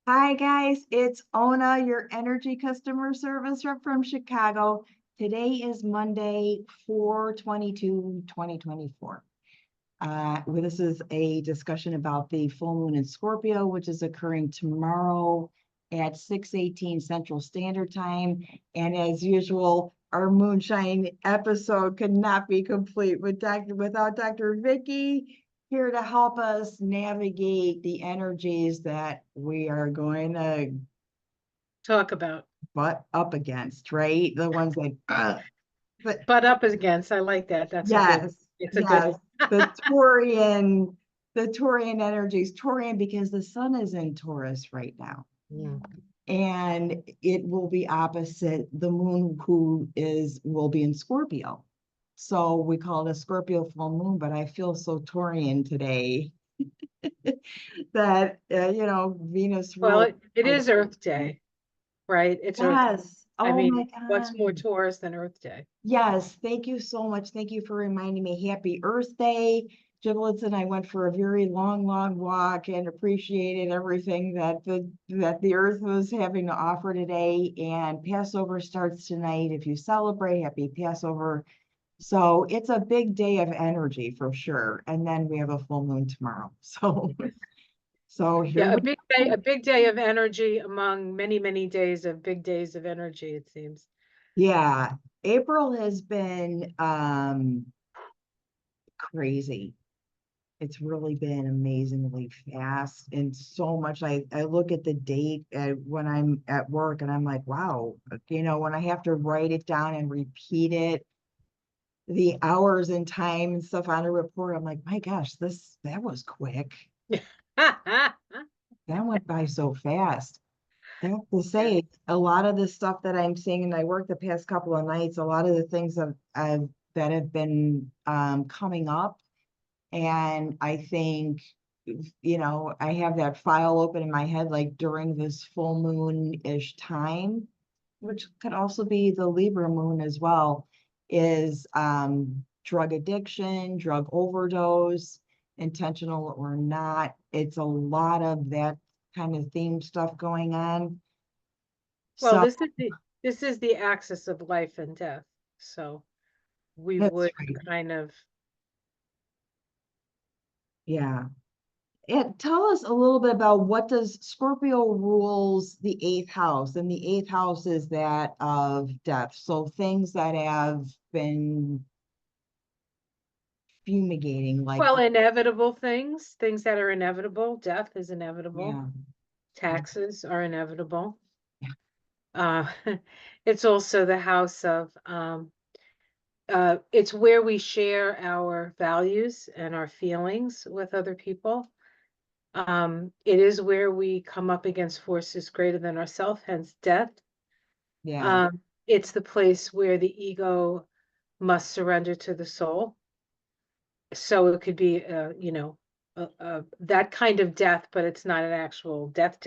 Hi guys, it's Ona, your energy customer service rep from Chicago. Today is Monday, 4/22/2024. This is a discussion about the full moon in Scorpio, which is occurring tomorrow at 6:18 Central Standard Time. And as usual, our Moonshine episode could not be complete without Dr. Vicky here to help us navigate the energies that we are going to Talk about. butt up against, right? The ones like, but Butt up against. I like that. It's a good. yes, the Taurian energies, Taurian because the sun is in Taurus right now. Mm. And it will be opposite the moon will be in Scorpio. So we call it a Scorpio full moon, but I feel so Taurian today that, Venus Well, ruled. it is Earth Day, right? It's Earth. Yes. I Oh my mean, what's more God. Taurus than Earth Day? Yes. Thank you so much. Thank you for reminding me. Happy Earth Day. Giblets and I went for a very long walk and appreciated everything that the earth was having to offer today. And Passover starts tonight. If you celebrate, happy Passover. So it's a big day of energy for sure. And then we have a full moon tomorrow. So here Yeah, we go. a big day of energy among many days of big days of energy, it seems. Yeah. April has been crazy. It's really been amazingly fast and so much. I look at the date when I'm at work and I'm like, wow, when I have to write it down and repeat it, the hours and time and stuff on a report, I'm like, my gosh, that was quick. That went by so fast. I have to say, a lot of the stuff that I'm seeing, and I worked the past couple of nights, a lot of the things that have been coming up. And I think, I have that file open in my head, like during this full moon-ish time, which could also be the Libra moon as well, is drug addiction, drug overdose, intentional or not. It's a lot of that kind of theme stuff going on. Well, So this is the axis of life and death. So we that's would right. kind of. Yeah. And tell us a little bit about what does Scorpio rules the eighth house, and the eighth house is that of death. So things that have been fumigating, like, Well, inevitable things that are inevitable. Death is inevitable. yeah, Taxes are inevitable. yeah, Uh, it's also the house of, it's where we share our values and our feelings with other people. It is where we come up against forces greater than ourselves, hence death. yeah, It's the place where the ego must surrender to the soul. So it could be, that kind of death, but it's not an actual death.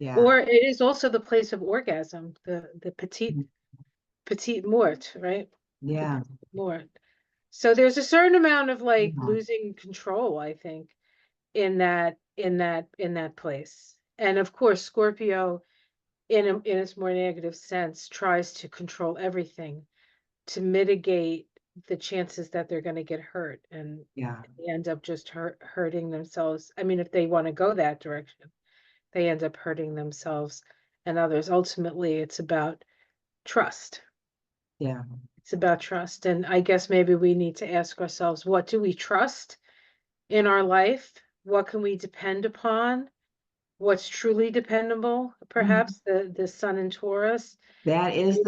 yeah, Or it is also the place of orgasm, the petite mort, right? The yeah, petite mort. So there's a certain amount of like yeah, losing control, I think, in that place. And of course, Scorpio, in its more negative sense, tries to control everything to mitigate the chances that they're going to get hurt, and yeah, they end up just hurting themselves. I mean, if they want to go that direction, they end up hurting themselves and others. Ultimately, it's about trust. yeah. It's about trust. And I guess maybe we need to ask ourselves, what do we trust in our life? What can we depend upon? What's truly dependable? Mhm. Perhaps the sun in Taurus. That is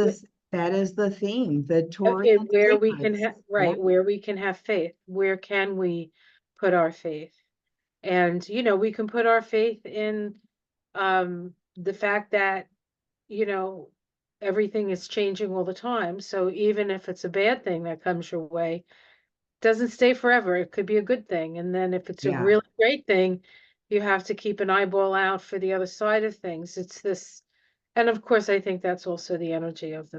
the theme, the Taurian Where we can sacreds. have, Yeah, right, where we can have faith. Where can we put our faith? And, we can put our faith in the fact that, you know, everything is changing all the time. So even if it's a bad thing that comes your way, it doesn't stay forever. It could be a good thing. And then if it's a yeah, really great thing, you have to keep an eyeball out for the other side of things. It's this, and of course, I think that's also the energy of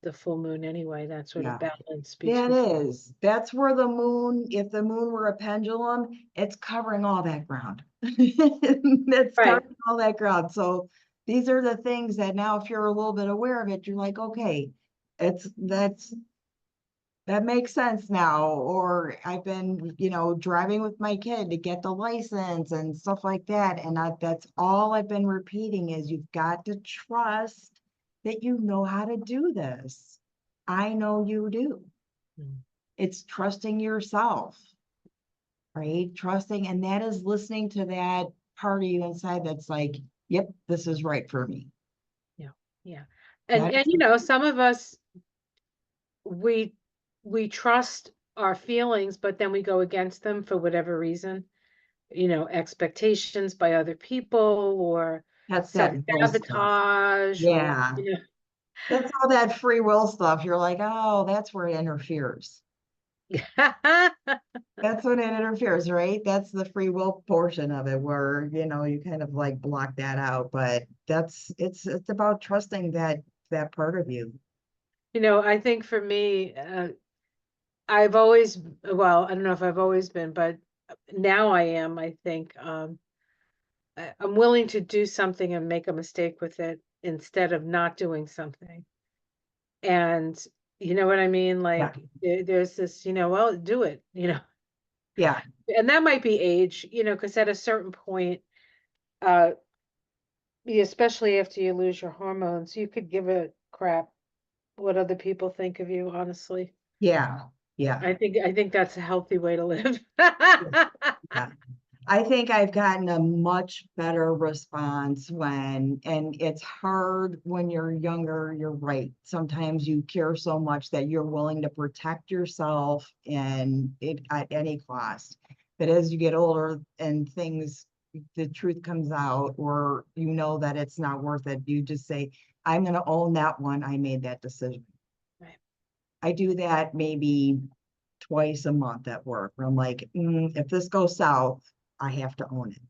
the full moon anyway, that sort of Yeah. balance That between. is, that's where the moon, if the moon were a pendulum, it's covering all that ground. It's Right. covering all that ground. So these are the things that now, if you're a little bit aware of it, you're like, okay, that makes sense now. Or I've been, driving with my kid to get the license and stuff like that. And that's all I've been repeating is you've got to trust that you know how to do this. I know you do. Mm. It's trusting yourself, right? Trusting, and that is listening to that part of you inside that's like, yep, this is right for me. Yeah. Yeah. That And is, some of us, we we trust our feelings, but then we go against them for whatever reason, expectations by other people or that's that will stuff. self-sabotage or, Yeah. That's all that free will stuff. You're like, oh, that's where it interferes. That's when it interferes, right? That's the free will portion of it where, you kind of like block that out. But it's about trusting that part of you. I think for me, I've always, well, I don't know if I've always been, but now I am, I think, I'm willing to do something and make a mistake with it instead of not doing something. And you know what I mean? Yeah. Like there's this, well, do it, Yeah. and that might be age, because at a certain point, uh, especially after you lose your hormones, you could give a crap what other people think of you, honestly. Yeah. Yeah. I think that's a healthy way to live. Yeah. I think I've gotten a much better response and it's hard when you're younger, you're right. Sometimes you care so much that you're willing to protect yourself and it at any cost. But as you get older and the truth comes out, or that it's not worth it, you just say, I'm going to own that one. I made that decision. Right. I do that maybe twice a month at work where I'm like, if this goes south, I have to own it.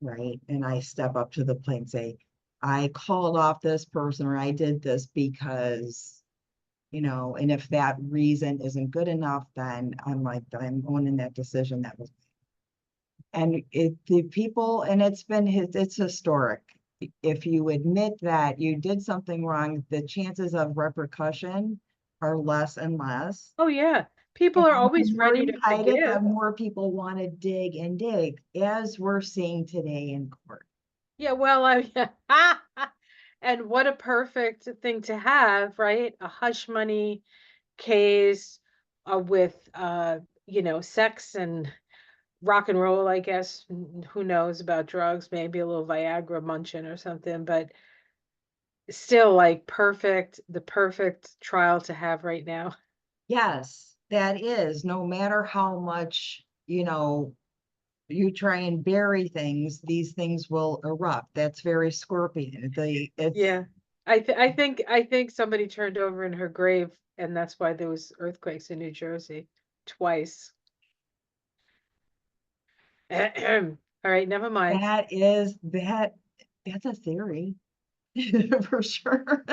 Right. And I step up to the plate and say, I called off this person or I did this because, and if that reason isn't good enough, then I'm owning that decision that was. And the people, and it's historic. If you admit that you did something wrong, the chances of repercussion are less and less. Oh yeah. People And are the always more ready you to hide it, the forgive. more people want to dig and dig, as we're seeing today in court. Yeah, well, and what a perfect thing to have, right? A hush money case with sex and rock and roll, I guess. Who knows about drugs, maybe a little Viagra munching or something, but still like the perfect trial to have right now. Yes, that is, no matter how much, you try and bury things, these things will erupt. That's very Scorpion. It's Yeah. I think somebody turned over in her grave and that's why there was earthquakes in New Jersey twice. All right, never mind. that is that that's a theory for sure.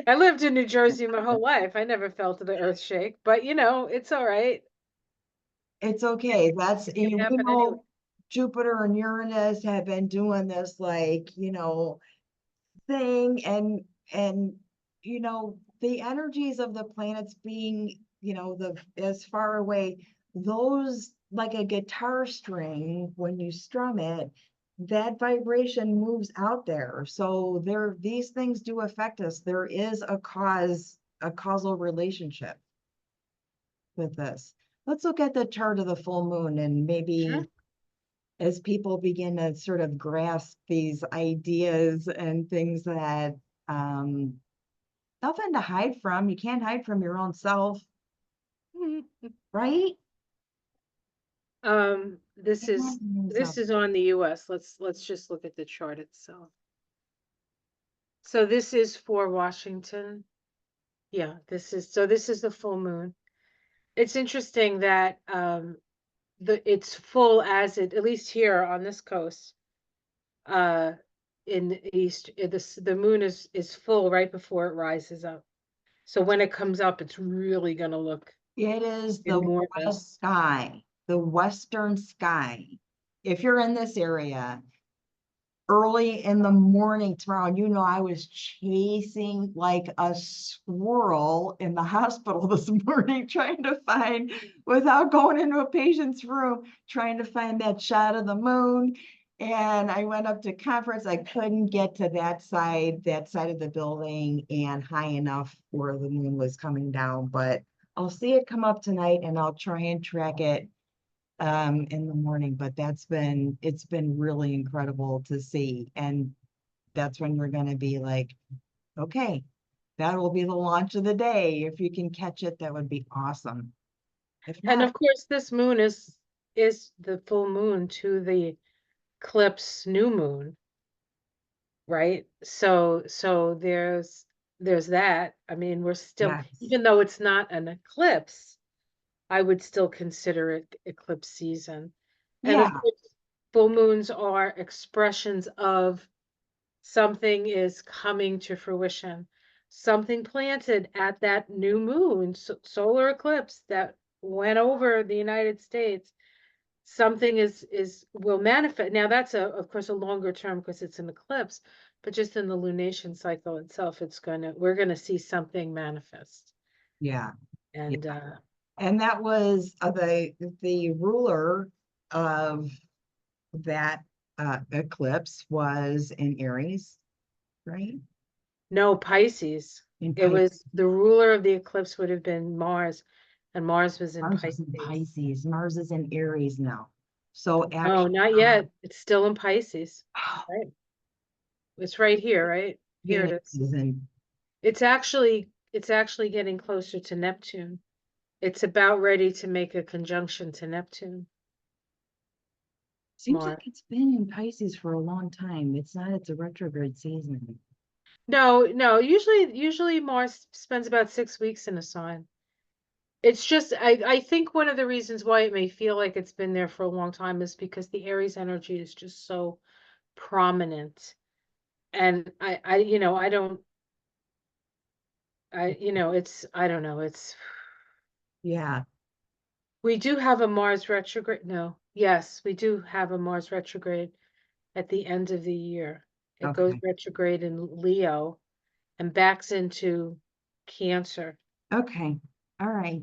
I lived in New Jersey my whole life. I never felt the earth shake, but it's all right. It's It, okay. it can We happen anyway. know Jupiter and Uranus have been doing this like, thing and the energies of the planets being the as far away, those like a guitar string when you strum it, that vibration moves out there. So these things do affect us. There is a causal relationship with this. Let's look at the chart of the full moon and Sure. maybe as people begin to sort of grasp these ideas and things that um, nothing to hide from. You can't hide from your own self, right? This Can't hide is from this yourself. is on the US. Let's just look at the chart itself. So this is for Washington. Yeah, this is the full moon. It's interesting that it's full as it, at least here on this coast. Uh in the east, the moon is full right before it rises up. So when it comes up, it's really gonna look It is the west enormous. sky, the western sky. If you're in this area, early in the morning tomorrow, and you know, I was chasing like a squirrel in the hospital this morning, trying to find, without going into a patient's room, trying to find that shot of the moon. And I went up to conference. I couldn't get to that side of the building and high enough where the moon was coming down, but I'll see it come up tonight and I'll try and track it in the morning, but it's been really incredible to see. And that's when we're gonna be like, okay, that will be the launch of the day. If you can catch it, that would be awesome. If And not, of course, this moon is the full moon to the eclipse new moon, right? So there's that. I mean, we're still, yes. even though it's not an eclipse, I would still consider it eclipse season. And of Yeah, course, full moons are expressions of something is coming to fruition. Something planted at that new moon, solar eclipse that went over the United States, something is will manifest. Now that's of course a longer term because it's an eclipse, but just in the lunation cycle itself, we're gonna see something manifest. yeah, yeah. And And that was the ruler of that eclipse was in Aries, right? no, Pisces. In It Pisces. was the ruler of the eclipse would have been Mars, and Mars was in Mars is in Pisces. Pisces. Mars is in Aries now. So No, actually, not yet. It's still in Pisces. oh, Right. It's right here, right? Here it Venus is. is in. It's actually getting closer to Neptune. It's about ready to make a conjunction to Neptune, Seems like Mars. it's been in Pisces for a long time. It's not. It's a retrograde season. No, no, usually Mars spends about 6 weeks in a sign. It's just I think one of the reasons why it may feel like it's been there for a long time is because the Aries energy is just so prominent. And I don't it's I don't know, it's Yeah. we do have a Mars retrograde. No, yes, we do have a Mars retrograde at the end of the year. It goes Okay. retrograde in Leo and backs into Cancer. Okay. All right.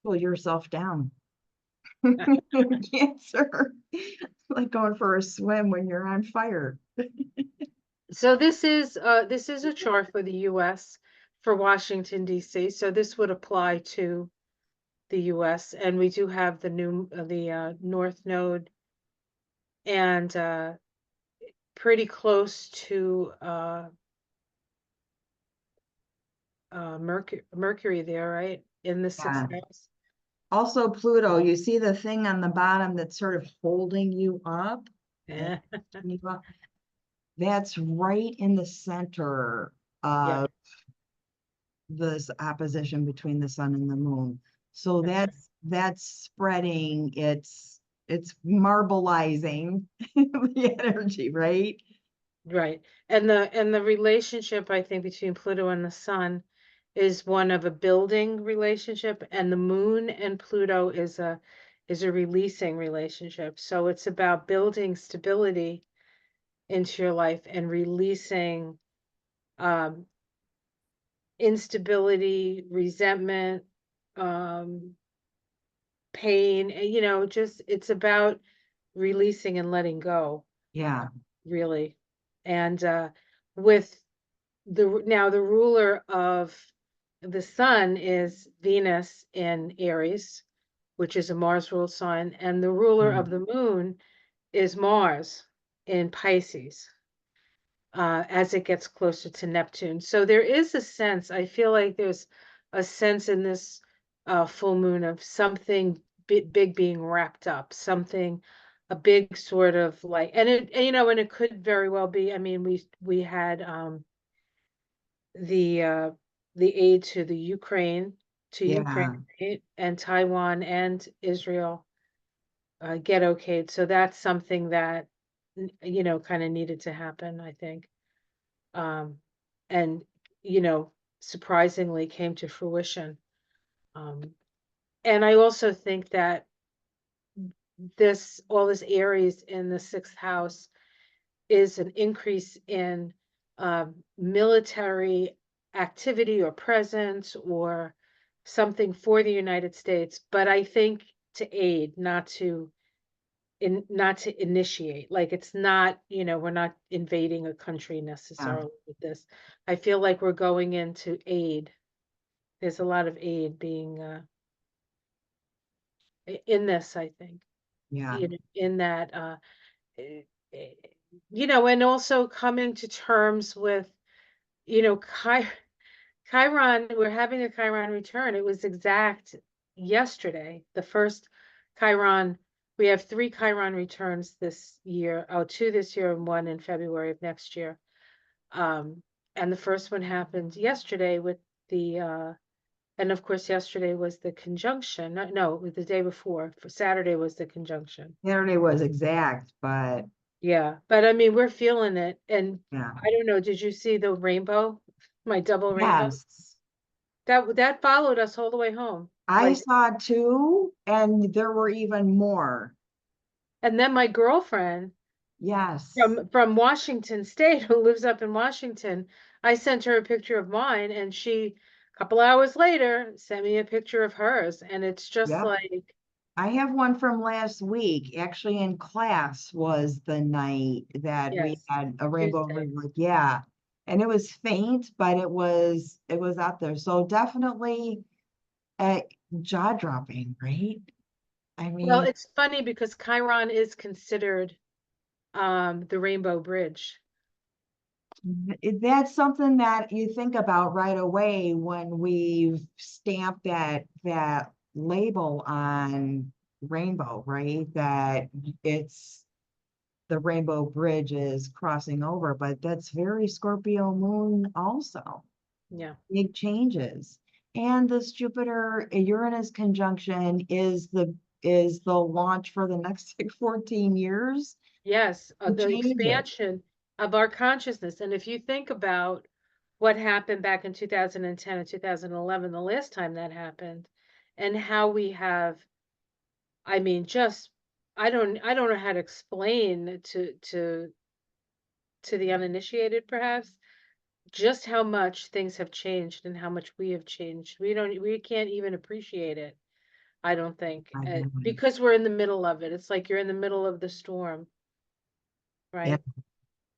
Pull yourself down. Cancer. Like going for a swim when you're on fire. So this is a chart for the US for Washington DC. So this would apply to the US, and we do have the North Node and pretty close to Mercury there, right? In the Yeah. sixth house. Also, Pluto, you see the thing on the bottom that's sort of holding you up? Yeah. You up? That's right in the center Yep, of this opposition between the sun and the moon. So that's that's spreading, it's marbleizing the energy, right? right. And the relationship I think between Pluto and the sun is one of a building relationship, and the moon and Pluto is a releasing relationship. So it's about building stability into your life and releasing um instability, resentment, um pain, just it's about releasing and letting go, Yeah, really. And with now the ruler of the sun is Venus in Aries, which is a Mars ruled sign, and the ruler yeah, of the moon is Mars in Pisces, as it gets closer to Neptune. So there is a sense, I feel like there's a sense in this full moon of something big being wrapped up, something, a big sort of like, and it could very well be, I mean, we had the uh, the aid to yeah, Ukraine, right? And Taiwan and Israel get okayed. So that's something that you know, kind of needed to happen, I think. Um, and, you know, surprisingly came to fruition. Um, and I also think that all this Aries in the sixth house is an increase in military activity or presence or something for the United States, but I think to aid, not to initiate. Like it's not, you know, we're not invading a country Yeah, necessarily with this. I feel like we're going into aid. There's a lot of aid being in this, I think. yeah. In that eh, eh, you know, and also coming to terms with, you know, Chiron, we're having a Chiron return. It was exact yesterday. The first Chiron, we have 3 Chiron returns this year. Oh, 2 this year and 1 in February of next year. And the first one happened yesterday with the and of course yesterday was the conjunction. No, it was the day before. For Saturday was the conjunction. Saturday was exact, but Yeah, but I mean, we're feeling it. And yeah. I don't know, did you see the rainbow? My double rainbow? Yes, That followed us all the way home. I Like, saw two, and there were even more. and then my girlfriend Yes. from Washington State, who lives up in Washington, I sent her a picture of mine, and she, a couple hours later, sent me a picture of hers. And it's just Yep. like, I have one from last week. Actually, in class was the night that we yes, had a rainbow Tuesday. river. Yeah. And it was faint, but it was out there. So definitely uh, jaw dropping, right? I Well, mean, it's funny because Chiron is considered the Rainbow Bridge. that's something that you think about right away when we've stamped that label on rainbow, right? That it's the rainbow bridge is crossing over, but that's very Scorpio moon also. Yeah. Big changes. And this Jupiter Uranus conjunction is the launch for the next like 14 years. Yes, The the changes. expansion of our consciousness. And if you think about what happened back in 2010 and 2011, the last time that happened, and how we have, I mean, just I don't know how to explain to the uninitiated perhaps just how much things have changed and how much we have changed. We can't even appreciate it, I don't think, I know. because we're in the middle of it. It's like you're in the middle of the storm, Yeah. right?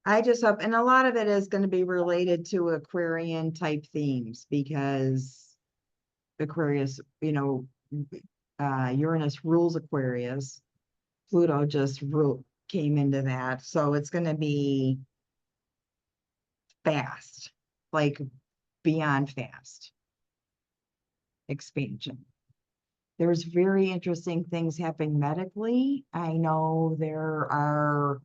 I just hope, and a lot of it is going to be related to Aquarian type themes because Aquarius, Uranus rules Aquarius. Pluto just came into that. So it's going to be fast, like beyond fast expansion. There's very interesting things happening medically. I know there are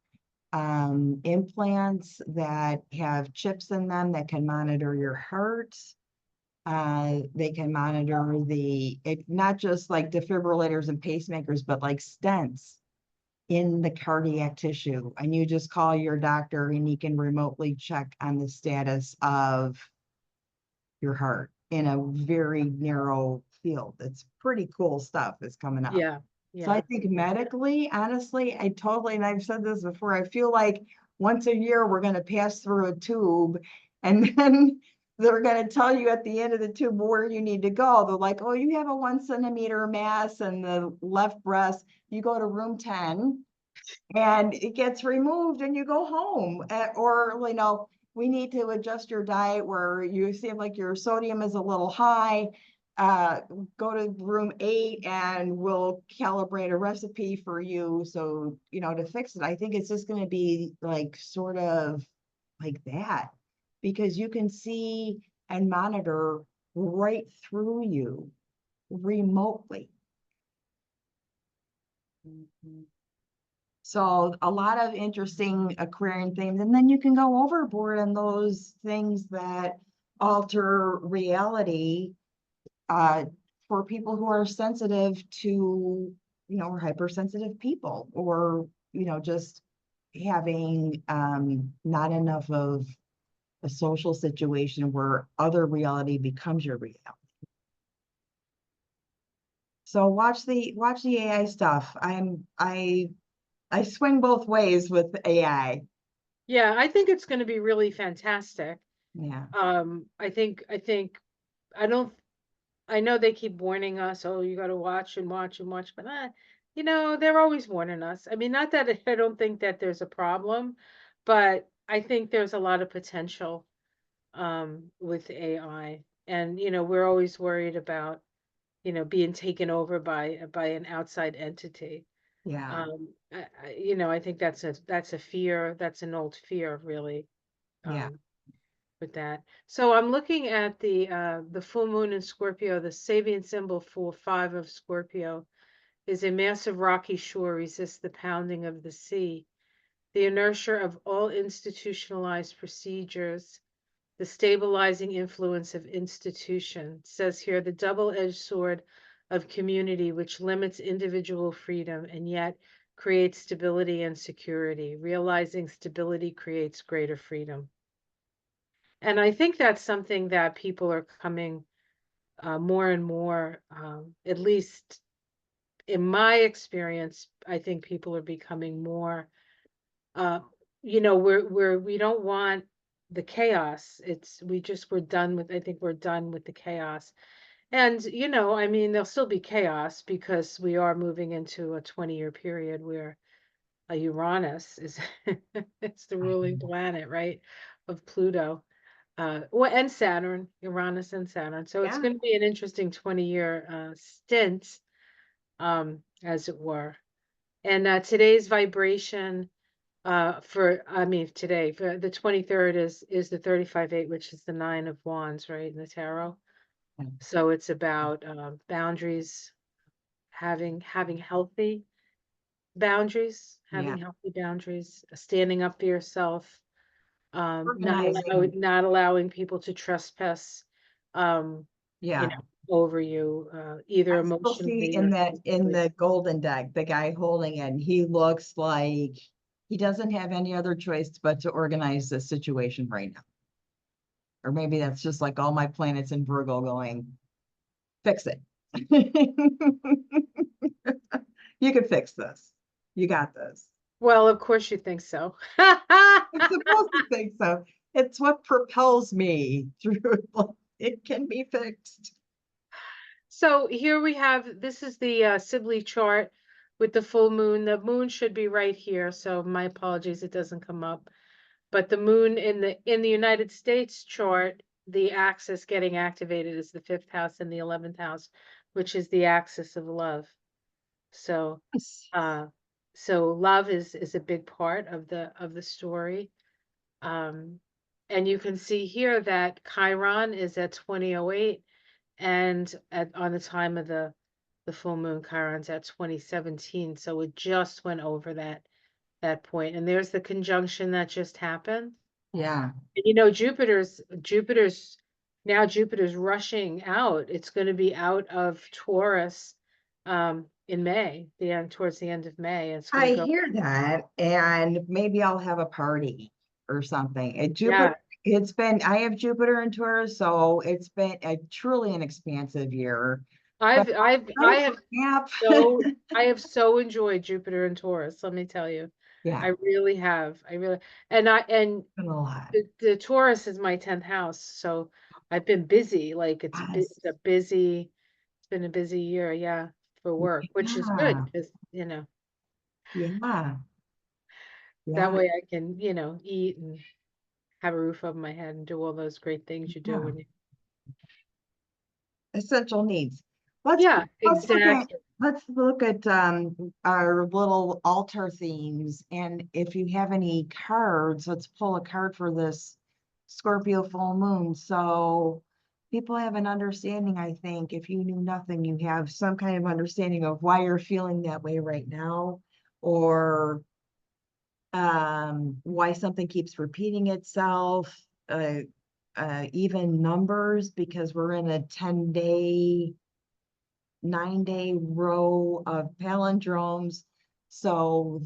implants that have chips in them that can monitor your heart. They can monitor not just like defibrillators and pacemakers, but like stents in the cardiac tissue. And you just call your doctor and he can remotely check on the status of your heart in a very narrow field. It's pretty cool stuff that's coming up. Yeah, So I yeah. think medically, honestly, and I've said this before, I feel like once a year we're going to pass through a tube and then they're going to tell you at the end of the tube where you need to go. They're like, oh, you have a 1 centimeter mass in the left breast. You go to room 10 and it gets removed and you go home. Or, we need to adjust your diet where you seem like your sodium is a little high. Uh, Go to room 8 and we'll calibrate a recipe for you. So, to fix it. I think it's just going to be like sort of like that because you can see and monitor right through you remotely. Mhm. So a lot of interesting Aquarian themes, and then you can go overboard on those things that alter reality uh, for people who are sensitive to, or hypersensitive people, or just having not enough of a social situation where other reality becomes your reality. So watch the AI stuff. I swing both ways with AI. Yeah, I think it's going to be really fantastic. Yeah. I think I don't I know they keep warning us, oh, you got to watch and watch and watch, but they're always warning us. I mean, not that I don't think that there's a problem, but I think there's a lot of potential with AI. And we're always worried about, being taken over by an outside entity. Yeah. I think that's a fear, that's an old fear, really. Yeah. Um, with that. So I'm looking at the full moon in Scorpio. The Sabian symbol for 5 of Scorpio is a massive rocky shore resists the pounding of the sea. The inertia of all institutionalized procedures, the stabilizing influence of institution, says here the double-edged sword of community which limits individual freedom and yet creates stability and security. Realizing stability creates greater freedom. And I think that's something that people are coming more and more, at least in my experience, I think people are becoming more, uh, we don't want the chaos. We're done with, I think we're done with the chaos. And, I mean, there'll still be chaos because we are moving into a 20-year period where Uranus is, it's the ruling planet, right, of Pluto. Well, and Saturn, Uranus and Saturn. So it's Yeah. going to be an interesting 20-year stint, as it were. And today's vibration today, for the 23rd is the 35-8, which is the 9 of Wands, right, in the tarot. So it's about boundaries, having healthy boundaries, Yeah. standing up for yourself, Organizing. not allowing people to trespass, um, Yeah. over you, either I still see emotionally in or that in physically. the golden deck, the guy holding it, he looks like he doesn't have any other choice but to organize the situation right now. Or maybe that's just like all my planets in Virgo going, fix it. You can fix this. You got this. Well, of course you think so. I'm supposed to think so. It's what propels me through. It can be fixed. So here we have, this is the Sibley chart with the full moon. The moon should be right here, so my apologies, it doesn't come up. But the moon in the United States chart, the axis getting activated is the 5th house and the 11th house, which is the axis of love. So uh so love is a big part of the story. Um and you can see here that Chiron is at 2008, and on the time of the full moon, Chiron's at 2017. So it just went over that point. And there's the conjunction that just happened. Yeah. And Jupiter's rushing out. It's going to be out of Taurus in May, the end towards the end of May. It's going I to go. hear that, and maybe I'll have a party or something. Yeah. I have Jupiter in Taurus, so it's been a truly an expansive year. But I've I've I oh, have snap. I have so enjoyed Jupiter and Taurus, let me tell you. I Yeah, really have. I really and been a lot. the Taurus is my 10th house, so I've been busy. Like Yes. it's been a busy year, yeah, for work, which is good Yeah, because, yeah, that yeah, way I can, eat and have a roof over my head and do all those great things you do yeah. when you. Essential needs. Let's Yeah, let's look at exactly. our little altar themes, and if you have any cards, let's pull a card for this Scorpio full moon. So people have an understanding, I think. If you knew nothing, you have some kind of understanding of why you're feeling that way right now, or why something keeps repeating itself, even numbers, because we're in a 10-day, 9-day row of palindromes. So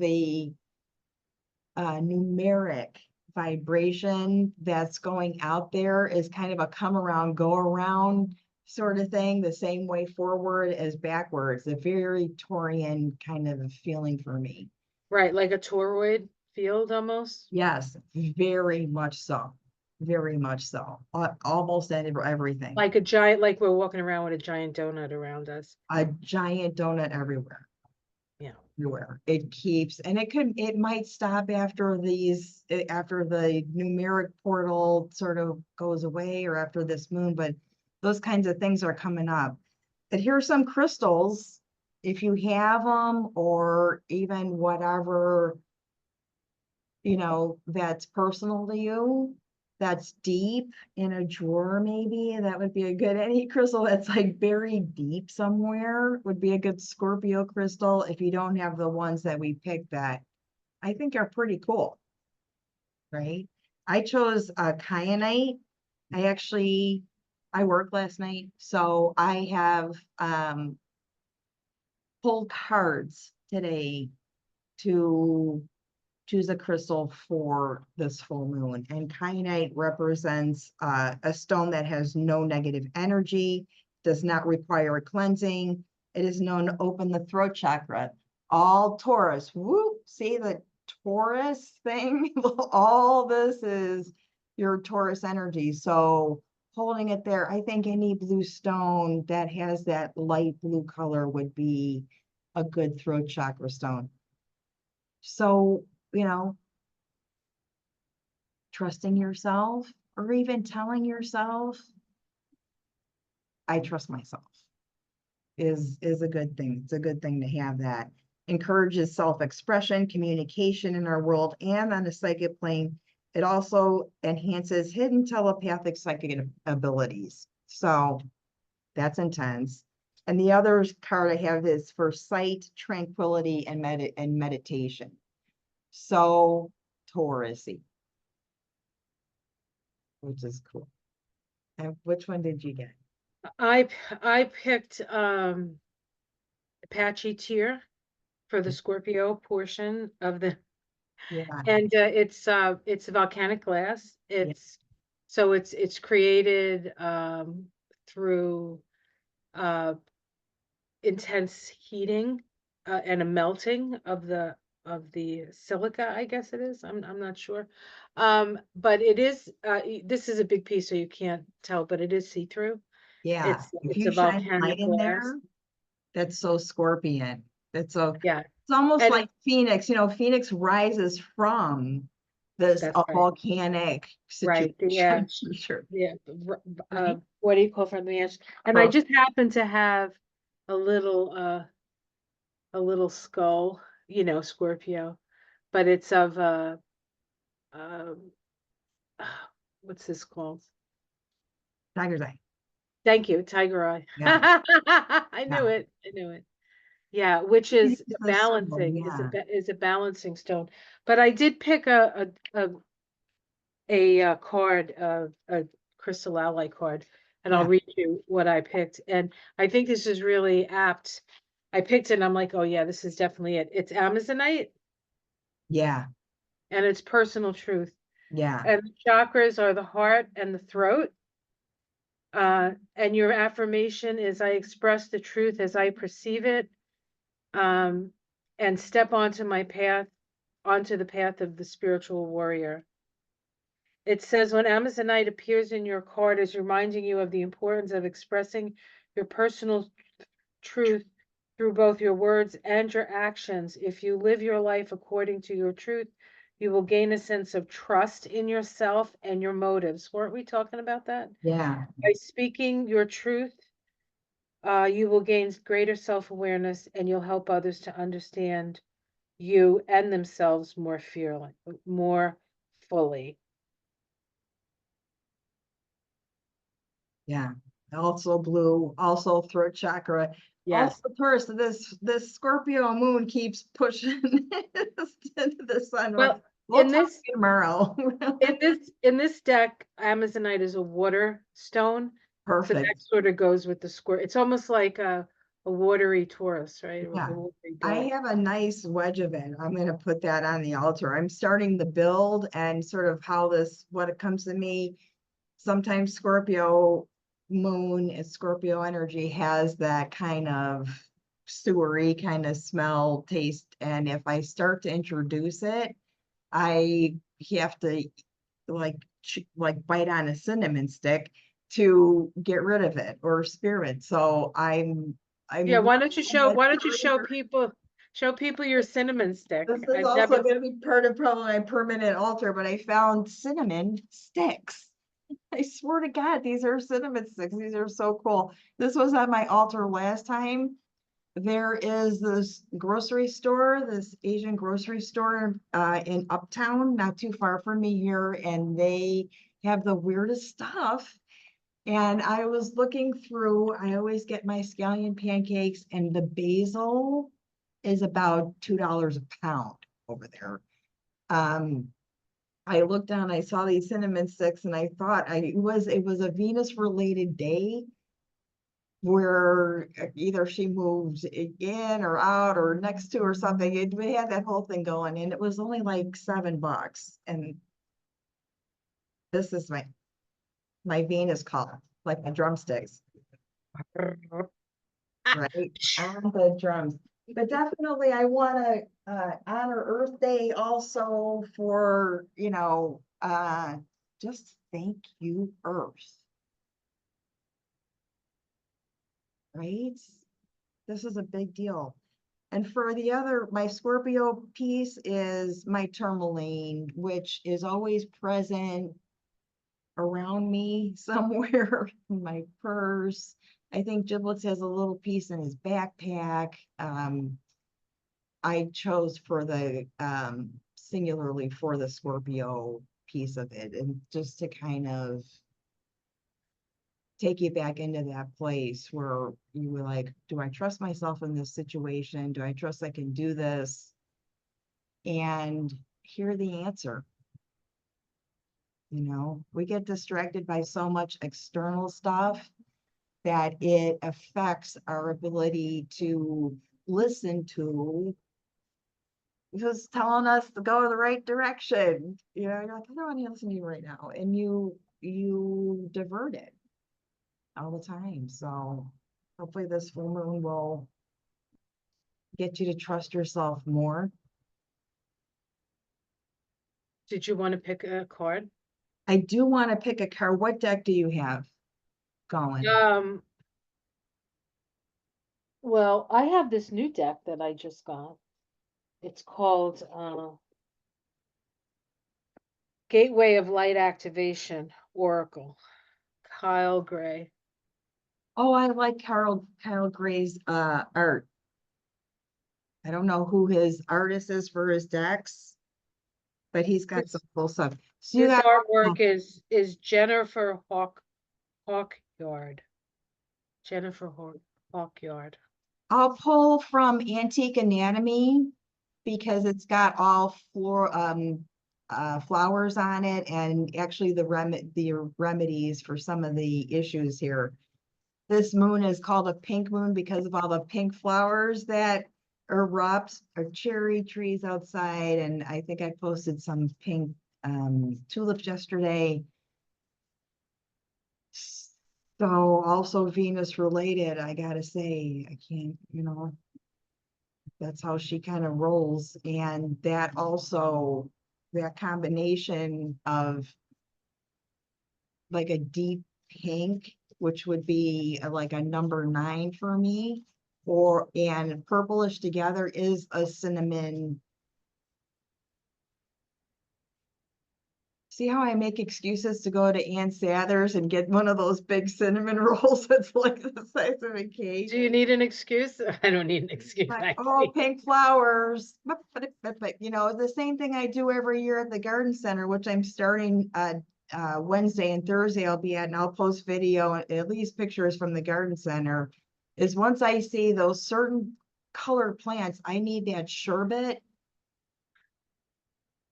numeric vibration that's going out there is kind of a come around, go around sort of thing, the same way forward as backwards. A very Taurian kind of feeling for me. Right, like a toroid field almost. Yes, very much so. Very much so. Almost everything. Like a giant, like we're walking around with a giant donut around us. A giant donut everywhere. Yeah. Everywhere. It keeps, and it might stop after after the numeric portal sort of goes away or after this moon, but those kinds of things are coming up. And here are some crystals, if you have them, or even whatever, that's personal to you, that's deep in a drawer, maybe that would be a good, any crystal that's like buried deep somewhere would be a good Scorpio crystal, if you don't have the ones that we picked that I think are pretty cool, right? I chose a kyanite. I worked last night, so I have pulled cards today to choose a crystal for this full moon. And kyanite represents a stone that has no negative energy, does not require a cleansing. It is known to open the throat chakra. All Taurus, whoop, see the Taurus thing? All this is your Taurus energy. So holding it there, I think any blue stone that has that light blue color would be a good throat chakra stone. So, trusting yourself, or even telling yourself, I trust myself, is a good thing. It's a good thing to have that. Encourages self-expression, communication in our world and on the psychic plane. It also enhances hidden telepathic psychic abilities. So that's intense. And the other card I have is for sight, tranquility, and meditation. So Taurusy, which is cool. And which one did you get? I picked Apache Tier for the Scorpio portion of the, Yeah, and it's volcanic glass. yeah, It's created through uh intense heating and a melting of the silica, I guess it is. I'm not sure. But it is this is a big piece, so you can't tell, but it is see-through. yeah. If It's you a shine light volcanic in glass. there, that's so Scorpion. That's so, Yeah, it's almost and like Phoenix, Phoenix rises from this that's right. volcanic Right. situation. Sure. The Right? what do you call from the edge? And I Perfect. just happen to have a little uh a little skull, Scorpio, but it's of um what's this called? Tiger's eye. Thank you, tiger eye. Yeah. I knew Yeah. it. I knew it. Yeah, which It is is the symbol. balancing, Yeah. is a balancing stone. But I did pick a card, a crystal ally card, and I'll Yeah. read you what I picked. And I think this is really apt. I picked it and I'm like, oh yeah, this is definitely it. It's Amazonite Yeah. and it's personal truth. Yeah. And the chakras are the heart and the throat. And your affirmation is I express the truth as I perceive it, um, and step onto the path of the spiritual warrior. It says when Amazonite appears in your card is reminding you of the importance of expressing your personal truth through both your words and your actions. If you live your life according to your truth, you will gain a sense of trust in yourself and your motives. Weren't we talking about that? Yeah. By speaking your truth, you will gain greater self-awareness and you'll help others to understand you and themselves more fully. Yeah. Also blue, also throat chakra. Also Yes. first, this Scorpio moon keeps pushing into the sun. Well, We'll in talk this tomorrow. in this deck, Amazonite is a water stone. So that Perfect. sort of goes with the square. It's almost like a watery Taurus, right? With Yeah. a watery I dog. have a nice wedge of it. I'm gonna put that on the altar. I'm starting the build and sort of how this, what it comes to me. Sometimes Scorpio moon and Scorpio energy has that kind of sewery kind of smell, taste. And if I start to introduce it, I have to like like bite on a cinnamon stick to get rid of it or spirit. So I'm Yeah, working on why don't you this. show people your cinnamon stick? This is I've also never, going to be part of probably my permanent altar, but I found cinnamon sticks. I swear to God, these are cinnamon sticks. These are so cool. This was at my altar last time. There is this grocery store, this Asian grocery store in Uptown, not too far from me here, and they have the weirdest stuff. And I was looking through, I always get my scallion pancakes, and the basil is about $2 a pound over there. Um, I looked down, I saw these cinnamon sticks, and I thought it was a Venus related day where either she moved in or out or next to or something. We had that whole thing going, and it was only like $7. And this is my Venus call, like my drumsticks, right? On the drums. But definitely I want to honor Earth Day also for, just thank you, Earth, right? This is a big deal. And for the other, my Scorpio piece is my tourmaline, which is always present around me somewhere in my purse. I think Giblets has a little piece in his backpack. I chose for the singularly for the Scorpio piece of it, and just to kind of take you back into that place where you were like, do I trust myself in this situation? Do I trust I can do this? And hear the answer. We get distracted by so much external stuff that it affects our ability to listen to just telling us to go in the right direction. You're like, I don't want to listen to you right now. And you divert it all the time. So hopefully this full moon will get you to trust yourself more. did you want to pick a card? I do want to pick a card. What deck do you have going? Um, well, I have this new deck that I just got. It's called Gateway of Light Activation Oracle, Kyle Gray. Oh, I like Kyle Gray's art. I don't know who his artist is for his decks, but he's got some This cool stuff. So you this got, artwork is Jennifer Hawkyard. Jennifer Hawkyard. I'll pull from Antique Anatomy because it's got all flowers on it, and actually the remedies for some of the issues here. This moon is called a pink moon because of all the pink flowers that erupt, or cherry trees outside. And I think I posted some pink tulips yesterday. So also Venus related, I gotta say, I can't, that's how she kind of rolls. And that also, that combination of like a deep pink, which would be like a number 9 for me, and purplish together is a cinnamon. See how I make excuses to go to Ann Sather's and get one of those big cinnamon rolls that's like the size of a cake? Do you need an excuse? I don't need an excuse. Like, I oh, see. pink flowers. But the same thing I do every year at the garden center, which I'm starting Wednesday and Thursday I'll be at, and I'll post video, at least pictures from the garden center, is once I see those certain colored plants, I need that sherbet,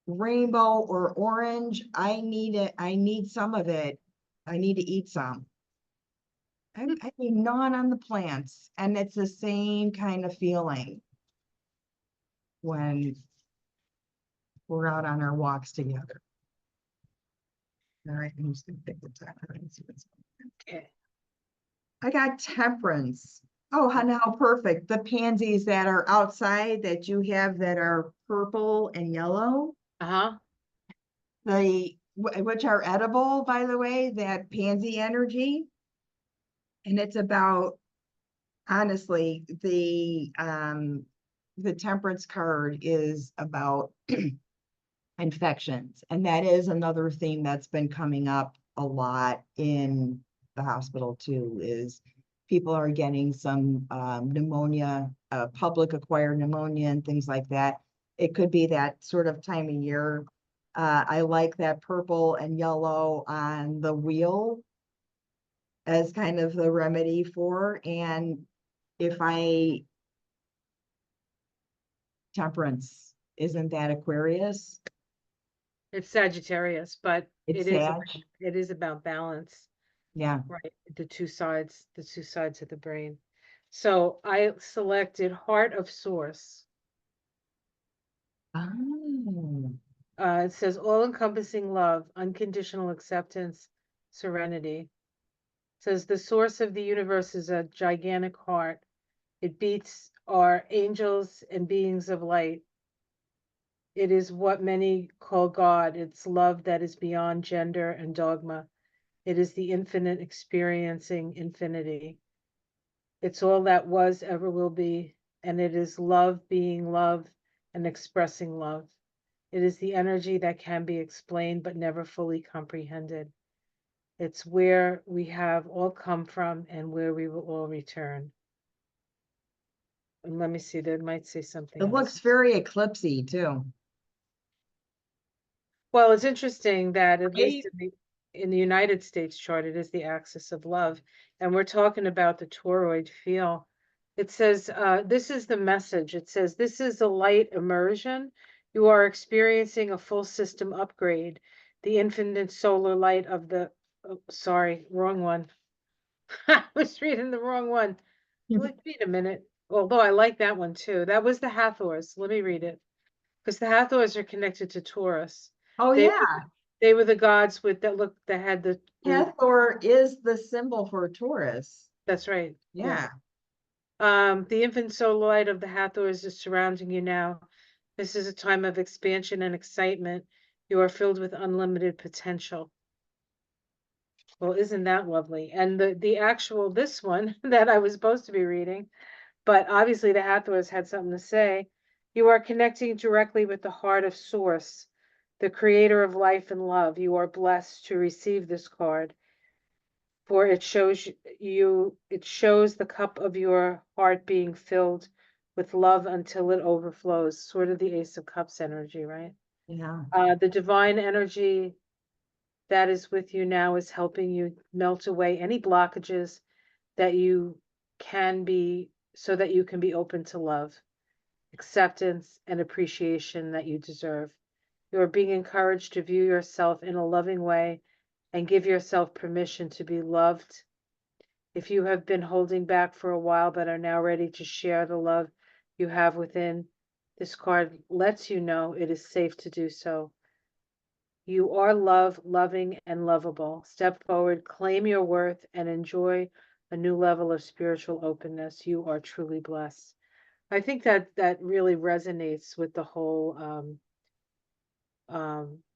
rainbow or orange. I need it. I need some of it. I need to eat some. I mean, gnawing on the plants, and it's the same kind of feeling when we're out on our walks together. All right, I'm just gonna pick the top. And see what's Okay. I got temperance. Oh, how perfect. The pansies that are outside that you have that are purple and yellow, Uh-huh. which are edible, by the way, that pansy energy. And it's about, honestly, the temperance card is about infections. And that is another theme that's been coming up a lot in the hospital too, is people are getting some pneumonia, public acquired pneumonia and things like that. It could be that sort of time of year. I like that purple and yellow on the wheel as kind of the remedy for, and if I, temperance, isn't that Aquarius? It's Sagittarius, but It's Sag. it is about balance, Yeah. right? The two sides of the brain. So I selected Heart of Source. Oh. It says all-encompassing love, unconditional acceptance, serenity. It says the source of the universe is a gigantic heart. It beats our angels and beings of light. It is what many call God. It's love that is beyond gender and dogma. It is the infinite experiencing infinity. It's all that was, ever will be, and it is love being love and expressing love. It is the energy that can be explained but never fully comprehended. It's where we have all come from and where we will all return. And let me see, that might say something It else. looks very eclipsy too. Well, it's interesting that at least Right? in the United States chart, it is the axis of love. And we're talking about the toroid field. It says, this is the message. It says, this is a light immersion. You are experiencing a full system upgrade. The infinite solar light of the, oh, sorry, wrong one. I was reading the wrong one. Wait a minute. Although I like that one too. That was the Hathors. Let me read it. Because the Hathors are connected to Taurus. Oh They yeah, they were the gods with that had the Hathor is the symbol for Taurus. that's right. Yeah. Yeah. The infant solar light of the Hathors is surrounding you now. This is a time of expansion and excitement. You are filled with unlimited potential. Well, isn't that lovely? And the actual this one that I was supposed to be reading, but obviously the Hathors had something to say. You are connecting directly with the heart of Source, the creator of life and love. You are blessed to receive this card, for it shows the cup of your heart being filled with love until it overflows, sort of the Ace of Cups energy, right? Yeah. The divine energy that is with you now is helping you melt away any blockages that you can be, so that you can be open to love, acceptance, and appreciation that you deserve. You are being encouraged to view yourself in a loving way and give yourself permission to be loved. If you have been holding back for a while but are now ready to share the love you have within, this card lets you know it is safe to do so. You are loving, and lovable. Step forward, claim your worth, and enjoy a new level of spiritual openness. You are truly blessed. I think that really resonates with the whole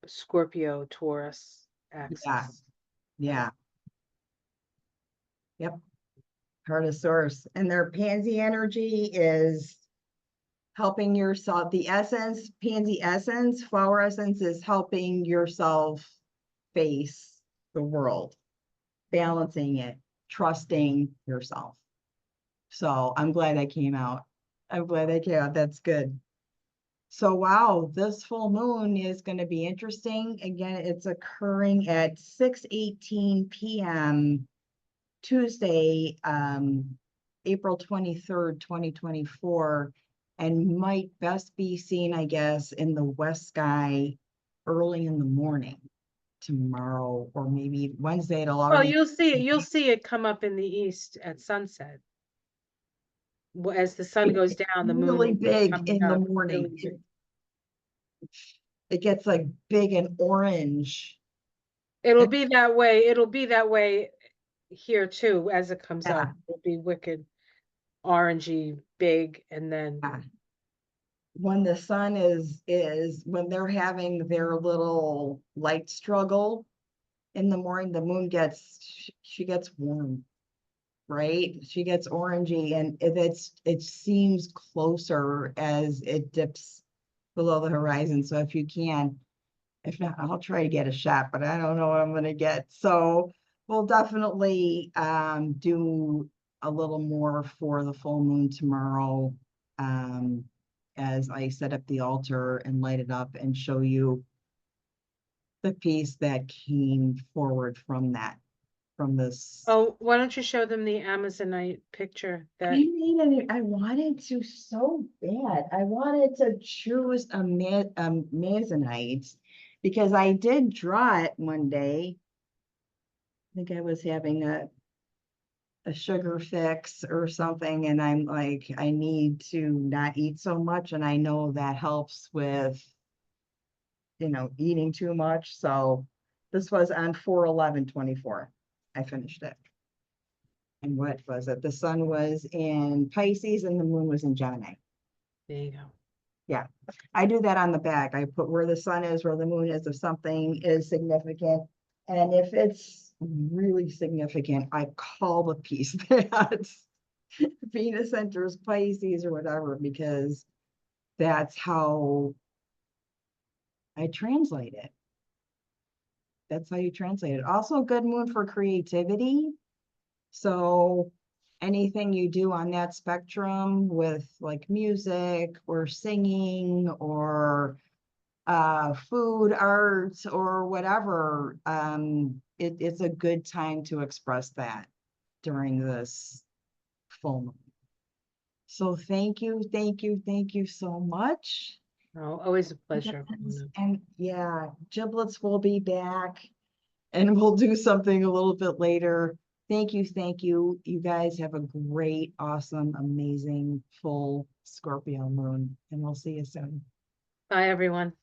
Scorpio Taurus Yeah. axis. Yeah. Yep. Heart of Source. And their pansy energy is helping yourself. The essence, pansy essence, flower essence is helping yourself face the world, balancing it, trusting yourself. So I'm glad that came out. I'm glad that came out. That's good. So wow, this full moon is going to be interesting. Again, it's occurring at 6:18 p.m. Tuesday, April 23rd, 2024, and might best be seen, I guess, in the west sky early in the morning tomorrow, or maybe Wednesday. It'll Well, already. you'll see it come up in the east at sunset. As the sun goes down, the moon Really will be big coming in the up morning. really big. It gets like big and orange. It'll be that way here too as it comes Yeah, up. It'll be wicked orangey big and then yeah. When the sun is when they're having their little light struggle in the morning, the moon gets she gets warm, right? She gets orangey, and it seems closer as it dips below the horizon. So if you can, if not, I'll try to get a shot, but I don't know what I'm gonna get. So we'll definitely do a little more for the full moon tomorrow. Um, as I set up the altar and light it up and show you the piece that came forward from that, from this. oh, why don't you show them the Amazonite picture I that made it. I wanted to so bad. I wanted to choose a Masonite because I did draw it one day. I think I was having a sugar fix or something, and I'm like, I need to not eat so much, and I know that helps with, eating too much. So this was on 4/11/24. I finished it. And what was it? The sun was in Pisces and the moon was in Gemini. there you go. Yeah. I do that on the back. I put where the sun is, where the moon is, if something is significant. And if it's really significant, I call the piece that's Venus enters Pisces or whatever, because that's how I translate it. That's how you translate it. Also, good moon for creativity. So anything you do on that spectrum with like music or singing or food, art, or whatever, it's a good time to express that during this full moon. So thank you so much. Oh, always a Look at pleasure, this. Ramona. And yeah, giblets will be back and we'll do something a little bit later. Thank you, thank you. You guys have a great, awesome, amazing full Scorpio moon, and we'll see you soon. Bye, everyone.